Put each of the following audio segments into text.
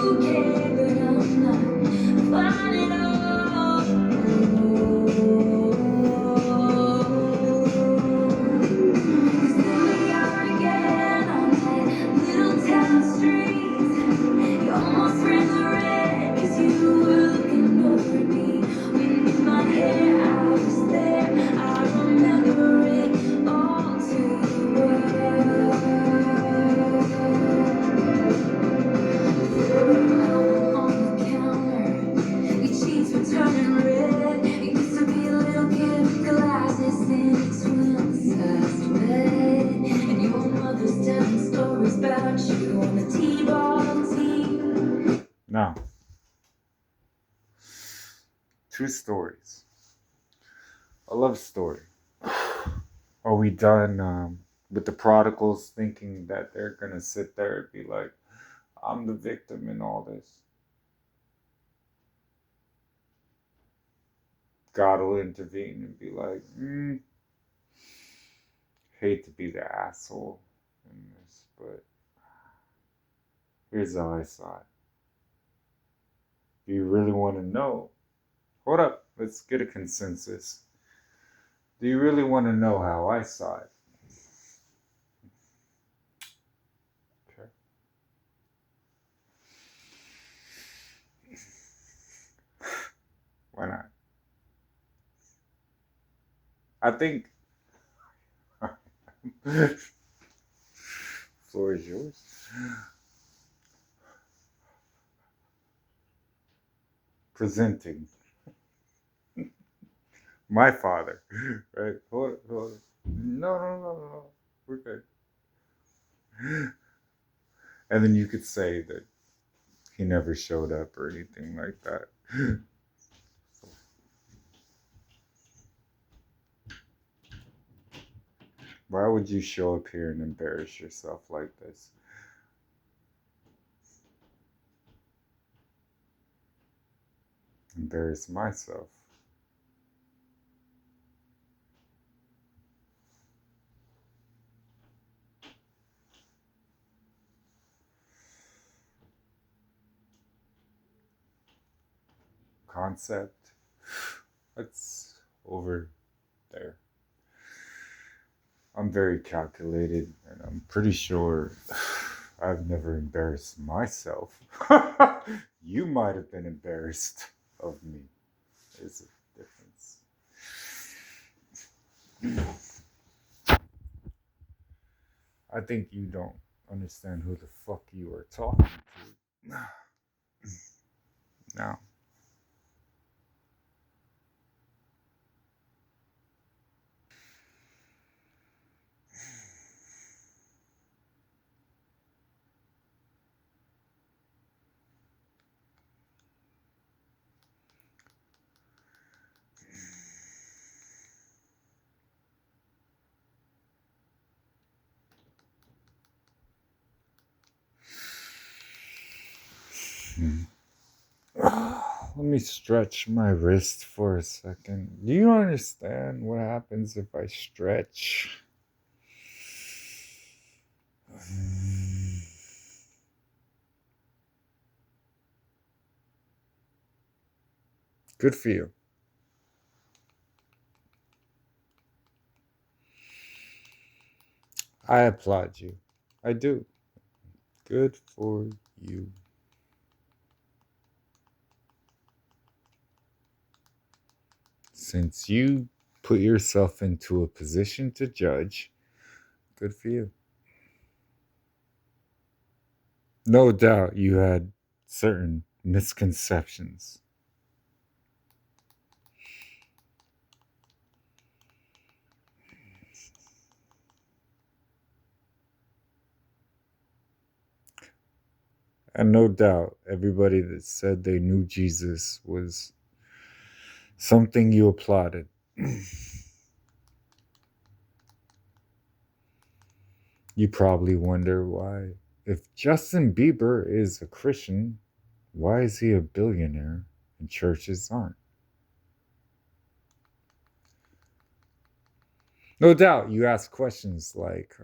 okay, but I'm not fine at all. Cause there we are again on that little town street. You almost ran the red cause you were looking over at me. Wind in my hair, I was there. I remember it all too well. On the counter, your cheeks were turning red. You used to be a little kid with glasses in twin-sized bed. And your mother's telling stories about you on the T-ball team. Now, two stories. A love story. Are we done with the prodigals thinking that they're gonna sit there and be like, I'm the victim in all this? God will intervene and be like, hate to be the asshole in this, but here's how I saw it. Do you really want to know? Hold up, let's get a consensus. Do you really want to know how I saw it? Okay. Why not? I think floor is yours. Presenting my father, right? Hold it. No. We're good. And then you could say that he never showed up or anything like that. So, why would you show up here and embarrass yourself like this? Embarrass myself. Concept. That's over there. I'm very calculated, and I'm pretty sure I've never embarrassed myself. You might have been embarrassed of me. There's a difference. I think you don't understand who the fuck you are talking to. Now, let me stretch my wrist for a second. Do you understand what happens if I stretch? Good for you. I applaud you. I do. Good for you. Since you put yourself into a position to judge, good for you. No doubt you had certain misconceptions. And no doubt everybody that said they knew Jesus was something you applauded. You probably wonder why. If Justin Bieber is a Christian, why is he a billionaire and churches aren't? No doubt you ask questions like,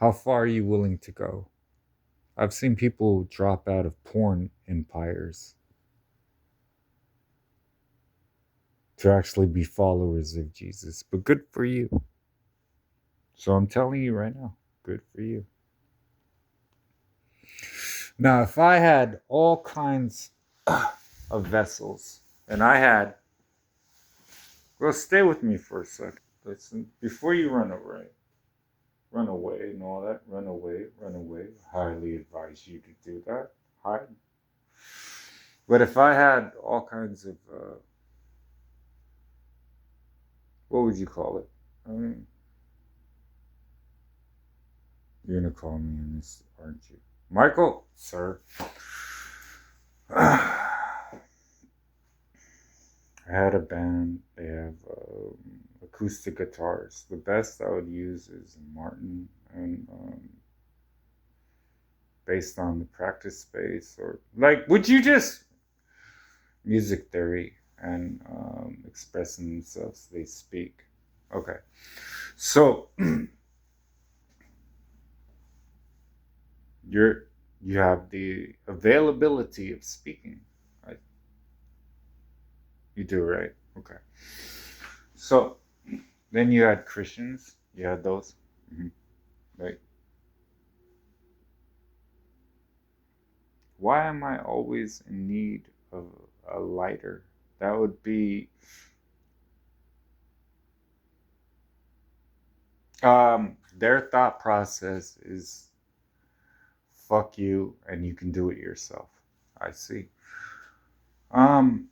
how far are you willing to go? I've seen people drop out of porn empires to actually be followers of Jesus. But good for you. So I'm telling you right now, good for you. Now, if I had all kinds of vessels, and I had, well, stay with me for a second. Listen, before you run away and all that, run away, run away. Highly advise you to do that. Hide. But if I had all kinds of, what would you call it? I mean, you're gonna call me on this, aren't you, Michael, sir? I had a band. They have acoustic guitars. The best I would use is Martin, and based on the practice space, or like, would you just music theory and expressing themselves, they speak. Okay, so you're you have the availability of speaking. Right? You do, right? Okay. So then you had Christians. You had those, right? Why am I always in need of a lighter? That would be their thought process is fuck you and you can do it yourself. I see. Um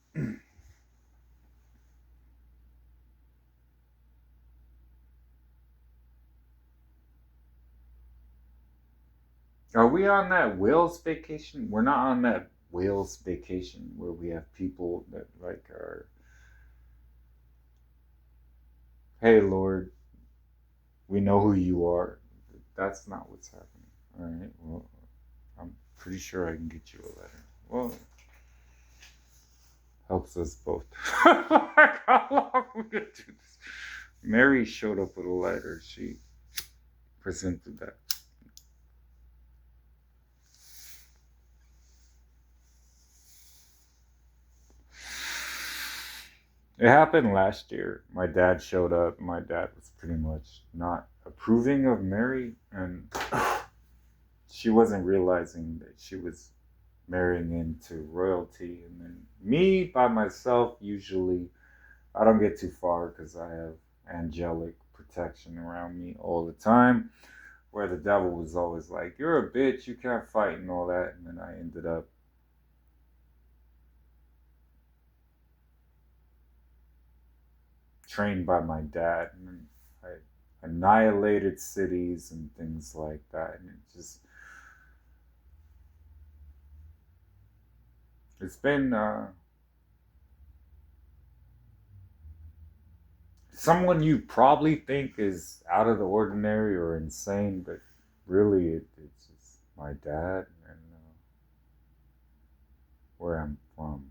are we on that Wales vacation? We're not on that Wales vacation where we have people that like are, hey Lord, we know who you are. That's not what's happening. All right. Well, I'm pretty sure I can get you a letter. Well, helps us both. How long we gonna do this? Mary showed up with a letter. She presented that. It happened last year. My dad showed up. My dad was pretty much not approving of Mary, and she wasn't realizing that she was marrying into royalty. And then me by myself, usually, I don't get too far because I have angelic protection around me all the time. Where the devil was always like, "You're a bitch, you can't fight," and all that. And then I ended up trained by my dad, and I annihilated cities and things like that. And it's been someone you probably think is out of the ordinary or insane, but really it's just my dad and where I'm from,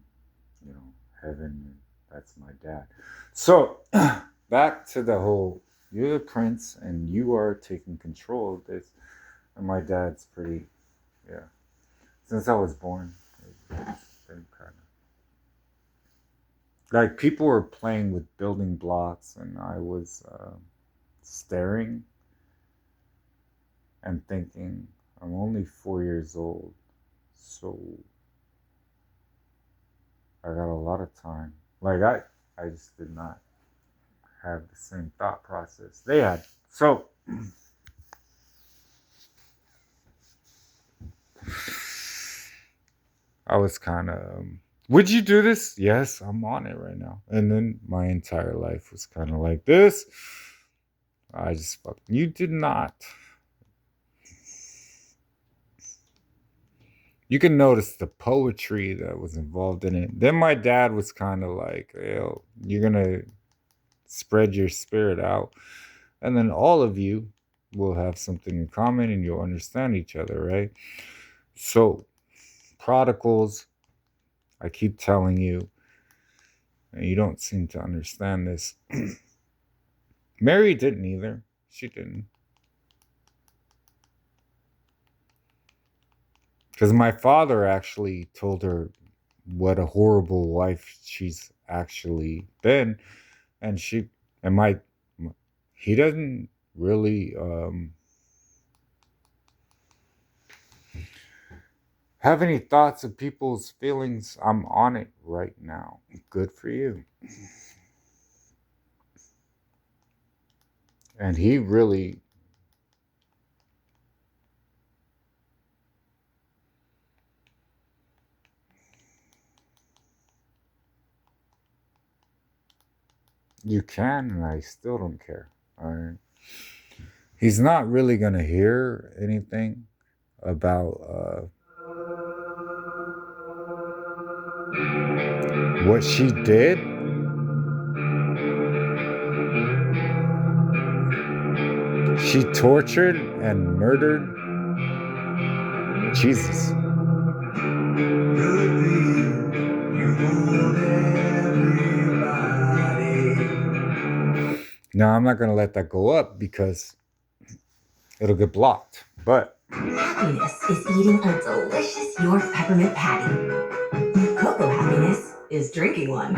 you know, heaven. That's my dad. So back to the whole, you're the prince and you are taking control of this. And my dad's pretty, yeah. Since I was born, it's been kind of like people were playing with building blocks, and I was staring and thinking, I'm only 4 years old, so I got a lot of time. Like I just did not have the same thought process they had. So I was kind of, would you do this? Yes, I'm on it right now. And then my entire life was kind of like this. I just fucked. You did not. You can notice the poetry that was involved in it. Then my dad was kind of like, "Yo, you're gonna spread your spirit out, and then all of you will have something in common, and you'll understand each other, right?" So, prodigals, I keep telling you, and you don't seem to understand this. Mary didn't either. She didn't. Because my father actually told her what a horrible wife she's actually been, and he doesn't really have any thoughts of people's feelings. I'm on it right now. Good for you. And he really, you can, and I still don't care. All right. He's not really gonna hear anything about what she did. She tortured and murdered Jesus. Now I'm not gonna let that go up because it'll get blocked. But Happiness is eating a delicious York peppermint patty. Cocoa happiness is drinking one.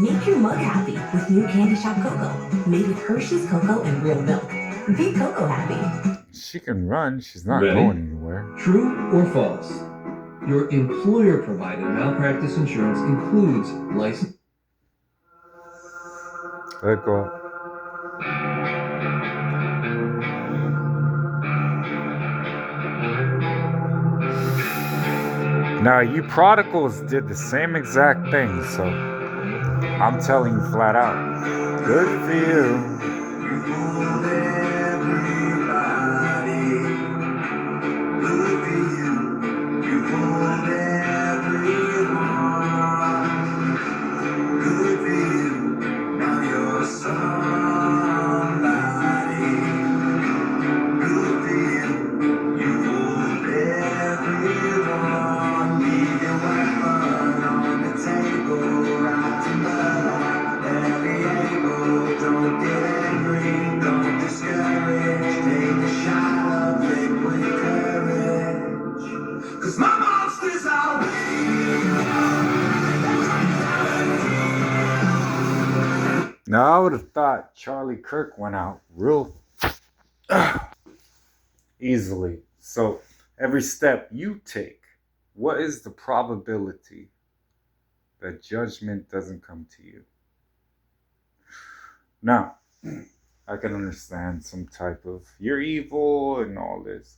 Make your mug happy with new Candy Shop Cocoa, made with Hershey's cocoa and real milk. Be cocoa happy. she can run. She's not Ready? going anywhere. True or false? Your employer-provided malpractice insurance includes license. Let it go up. Now, you prodigals did the same exact thing, so I'm telling you flat out. Good for you. Now, I would have thought Charlie Kirk went out real easily. So, every step you take, what is the probability that judgment doesn't come to you? Now, I can understand some type of you're evil and all this.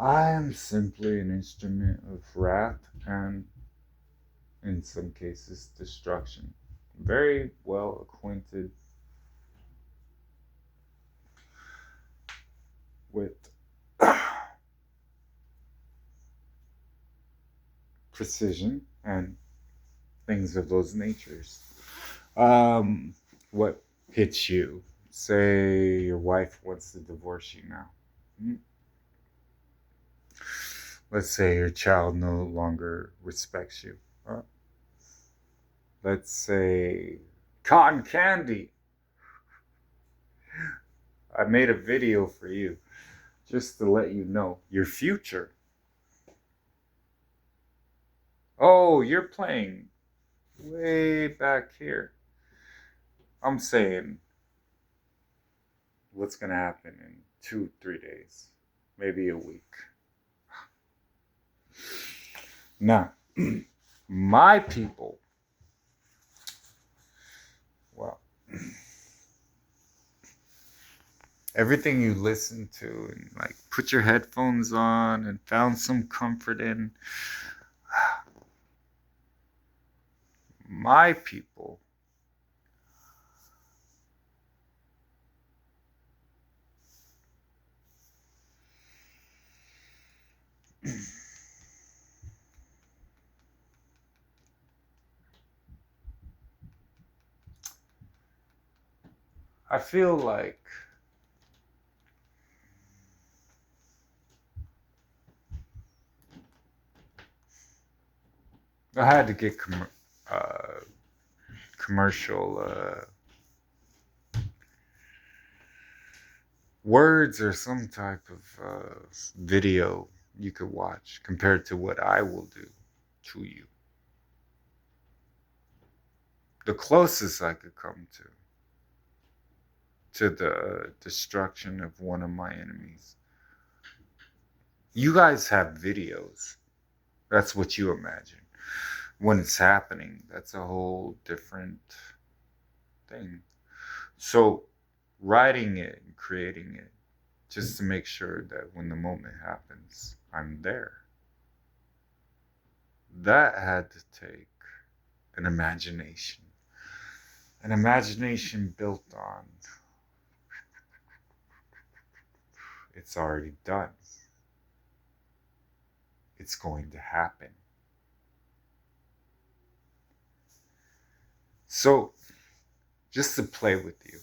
I am simply an instrument of wrath and, in some cases, destruction. Very well acquainted with precision and things of those natures. What hits you? Say your wife wants to divorce you now. Let's say your child no longer respects you. Let's say cotton candy. I made a video for you just to let you know your future. Oh, you're playing way back here. I'm saying what's going to happen in 2-3 days, maybe a week. Now, my people, well, everything you listen to and like put your headphones on and found some comfort in, my people I feel like I had to get commercial words or some type of video you could watch compared to what I will do to you. The closest I could come to the destruction of one of my enemies. You guys have videos. That's what you imagine. When it's happening, that's a whole different thing. So writing it and creating it just to make sure that when the moment happens, I'm there. That had to take an imagination. An imagination built on it's already done. It's going to happen. So, just to play with you,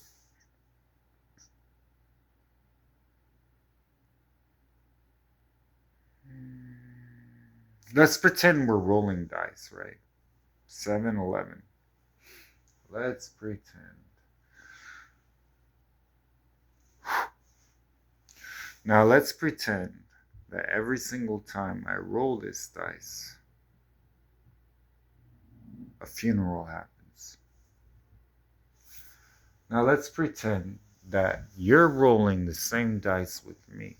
let's pretend we're rolling dice, right? 7-11. Let's pretend. Now let's pretend that every single time I roll this dice, a funeral happens. Now let's pretend that you're rolling the same dice with me.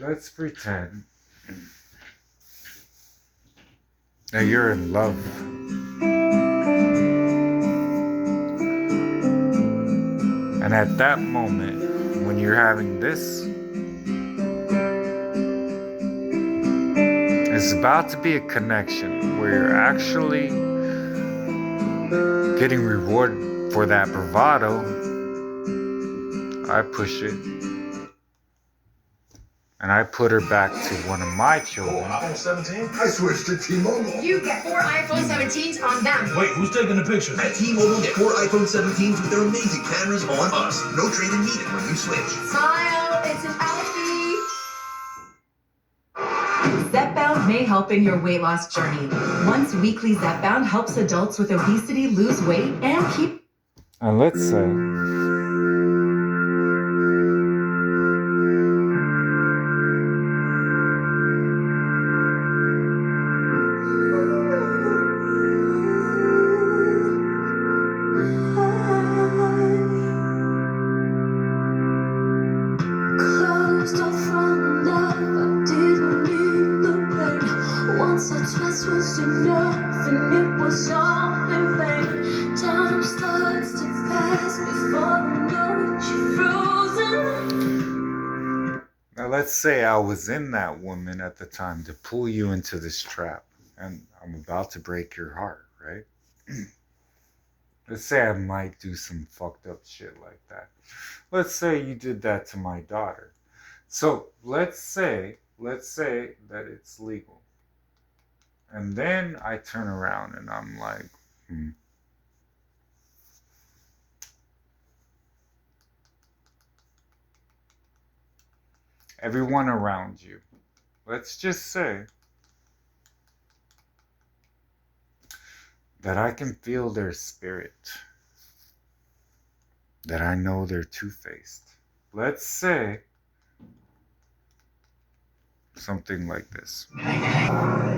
Let's pretend that you're in love. And at that moment, when you're having this, it's about to be a connection where you're actually getting rewarded for that bravado. I push it. And I put her back to one of my children. iPhone 17? I switched to T-Mobile. You get 4 iPhone 17s on them. Wait, who's taking the pictures? At T-Mobile, get 4 iPhone 17s with their amazing cameras on us. No trade-in needed when you switch. Smile, it's an Alfie. Zepbound may help in your weight loss journey. Once weekly, Zepbound helps adults with obesity lose weight and keep. And let's say Closed off from love, I didn't need the pain. Once or twice was enough, and it was all in vain. Time starts to pass before I know it, you're frozen. Now let's say I was in that woman at the time to pull you into this trap, and I'm about to break your heart, right? Let's say I might do some fucked up shit like that. Let's say you did that to my daughter. So let's say that it's legal. And then I turn around and I'm like, Everyone around you. Let's just say that I can feel their spirit. That I know they're two-faced. Let's say something like this. Hi.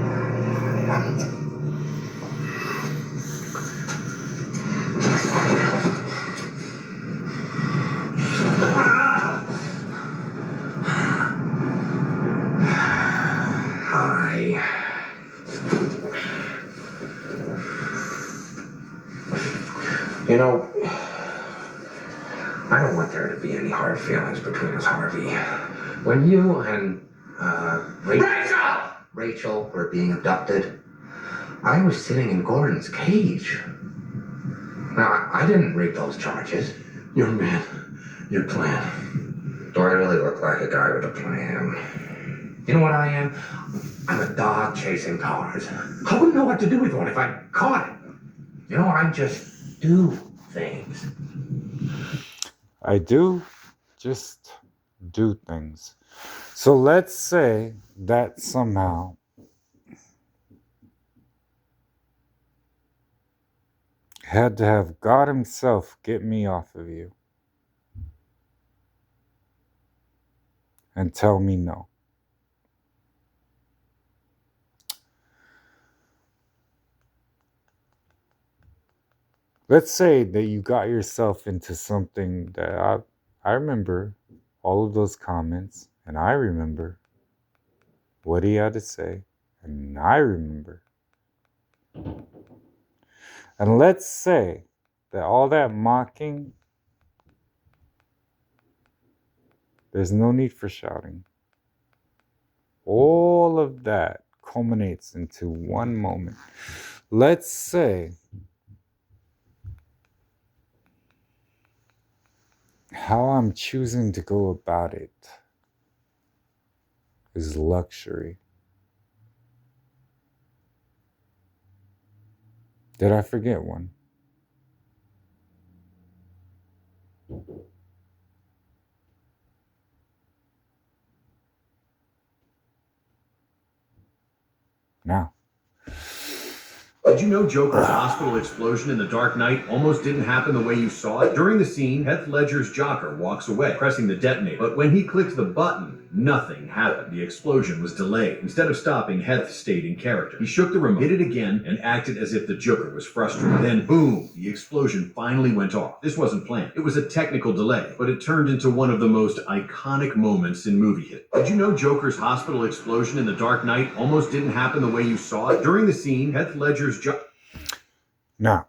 You know, I don't want there to be any hard feelings between us, Harvey. When you and Rachel were being abducted, I was sitting in Gordon's cage. Now, I didn't rig those charges. Young man, your plan. Do I really look like a guy with a plan? You know what I am? I'm a dog chasing cars. I wouldn't know what to do with one if I caught it. You know, I just do things. I do just do things. So let's say that somehow had to have God Himself get me off of you and tell me no. Let's say that you got yourself into something that I remember all of those comments, and I remember what he had to say, and I remember. And let's say that all that mocking, there's no need for shouting. All of that culminates into one moment. Let's say how I'm choosing to go about it is luxury. Did I forget one? Now. Did you know Joker's hospital explosion in The Dark Knight almost didn't happen the way you saw it? During the scene, Heath Ledger's Joker walks away, pressing the detonator. But when he clicked the button, nothing happened. The explosion was delayed. Instead of stopping, Heath stayed in character. He shook the remote, hit it again, and acted as if the Joker was frustrated. Then, boom, the explosion finally went off. This wasn't planned. It was a technical delay, but it turned into one of the most iconic moments in movie history. Did you know Joker's hospital explosion in The Dark Knight almost didn't happen the way you saw it? During the scene, Heath Ledger's Joker... Now.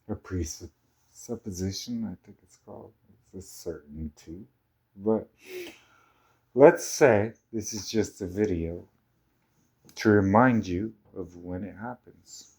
A presupposition, I think it's called. It's a certainty. But let's say this is just a video to remind you of when it happens.